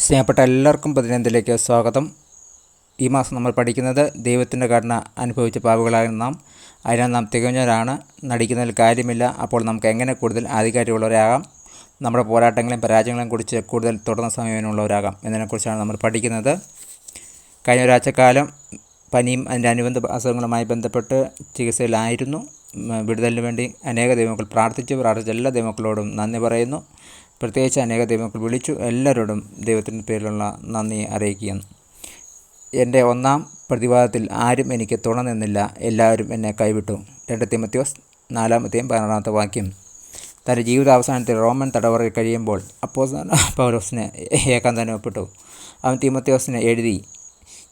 സ്നേഹപ്പെട്ട എല്ലാവർക്കും 15ലേക്ക് സ്വാഗതം. ഈ മാസം നമ്മൾ പഠിക്കുന്നത് ദൈവത്തിൻ്റെ കരുണ അനുഭവിച്ച പാപികളായ നാം. അതിനാൽ നാം തികഞ്ഞവരാണ്, നടിക്കുന്നതിൽ കാര്യമില്ല. അപ്പോൾ നമുക്ക് എങ്ങനെ കൂടുതൽ ആധികാരികമുള്ളവരാകാം, നമ്മുടെ പോരാട്ടങ്ങളെയും പരാജയങ്ങളെയും കുറിച്ച് കൂടുതൽ തുടർന്ന സമയമുള്ളവരാകാം എന്നതിനെക്കുറിച്ചാണ് നമ്മൾ പഠിക്കുന്നത്. കഴിഞ്ഞ ഒരാഴ്ചക്കാലം പനിയും അതിൻ്റെ അനുബന്ധ അസുഖങ്ങളുമായി ബന്ധപ്പെട്ട് ചികിത്സയിലായിരുന്നു. വിടുതലിന് വേണ്ടി അനേക ദൈവമക്കൾ പ്രാർത്ഥിച്ച എല്ലാ ദൈവമക്കളോടും നന്ദി പറയുന്നു. പ്രത്യേകിച്ച് അനേക ദൈവമക്കൾ വിളിച്ചു. എല്ലാവരോടും ദൈവത്തിൻ്റെ പേരിലുള്ള നന്ദി അറിയിക്കുകയാണ്. എൻ്റെ ഒന്നാം പ്രതിവാദത്തിൽ ആരും എനിക്ക് തുണ നിന്നില്ല, എല്ലാവരും എന്നെ കൈവിട്ടു. 2 തിമോഥെയോസ് 4:16 വാക്യം. തൻ്റെ ജീവിതാവസാനത്തിൽ റോമൻ തടവറയിൽ കഴിയുമ്പോൾ അപ്പോസ്തലനായ പൗലോസിന് ഏകാന്തനുഭവപ്പെട്ടു. അവൻ തിമോഥെയോസിന് എഴുതി,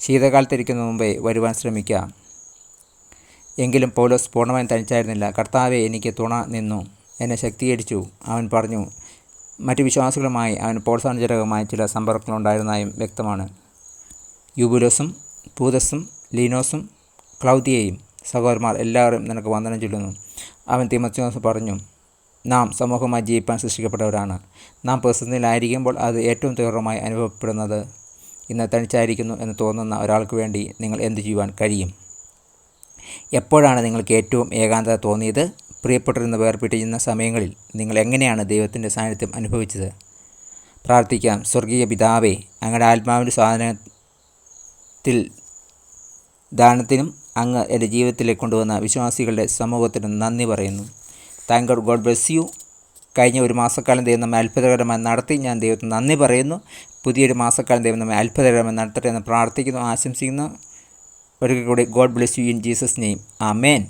ശീതകാലത്തിരിക്കുന്ന മുമ്പേ വരുവാൻ ശ്രമിക്കുക. എങ്കിലും പൗലോസ് പൂർണ്ണമായും തനിച്ചായിരുന്നില്ല. കർത്താവെ എനിക്ക് തുണ നിന്നു, എന്നെ ശക്തീകരിച്ചു. അവൻ പറഞ്ഞു. മറ്റ് വിശ്വാസികളുമായി അവന് പ്രോത്സാഹനജനകമായ ചില സമ്പർക്കങ്ങളുണ്ടായിരുന്നതായും വ്യക്തമാണ്. യൂബുലോസും പൂതസും ലീനോസും ക്ലൗദിയയും സഹോദരന്മാർ എല്ലാവരും നിനക്ക് വന്ദനം ചൊല്ലുന്നു. അവൻ തിമോഥെയോസ് പറഞ്ഞു, നാം സമൂഹമായി ജീവിപ്പാൻ സൃഷ്ടിക്കപ്പെട്ടവരാണ്. നാം പ്രതിസന്ധിയിലായിരിക്കുമ്പോൾ അത് ഏറ്റവും തീവ്രമായി അനുഭവപ്പെടുന്നത് ഇന്ന് തനിച്ചായിരിക്കുന്നു എന്ന് തോന്നുന്ന ഒരാൾക്ക് വേണ്ടി നിങ്ങൾ എന്തു ചെയ്യുവാൻ കഴിയും? എപ്പോഴാണ് നിങ്ങൾക്ക് ഏറ്റവും ഏകാന്തത തോന്നിയത്? പ്രിയപ്പെട്ടിരുന്ന വേർപിരിയുന്ന സമയങ്ങളിൽ നിങ്ങൾ എങ്ങനെയാണ് ദൈവത്തിൻ്റെ സാന്നിധ്യം അനുഭവിച്ചത്? പ്രാർത്ഥിക്കാം. സ്വർഗീയ പിതാവേ, അങ്ങയുടെ ആത്മാവിൻ്റെ സാധനത്തിൽ ദാനത്തിനും അങ്ങ് എൻ്റെ ജീവിതത്തിലേക്ക് കൊണ്ടുവന്ന വിശ്വാസികളുടെ സമൂഹത്തിനും നന്ദി പറയുന്നു. Thank God bless you. കഴിഞ്ഞ ഒരു മാസക്കാലം ദൈവം നമ്മെ അത്ഭുതകരമായി നടത്തി. ഞാൻ ദൈവത്തിന് നന്ദി പറയുന്നു. പുതിയൊരു മാസക്കാലം ദൈവം നമ്മെ അത്ഭുതകരമായി നടത്തട്ടെ എന്ന് പ്രാർത്ഥിക്കുന്നു, ആശംസിക്കുന്നു. ഒരിക്കൽ കൂടി God bless you in Jesus name. Amen.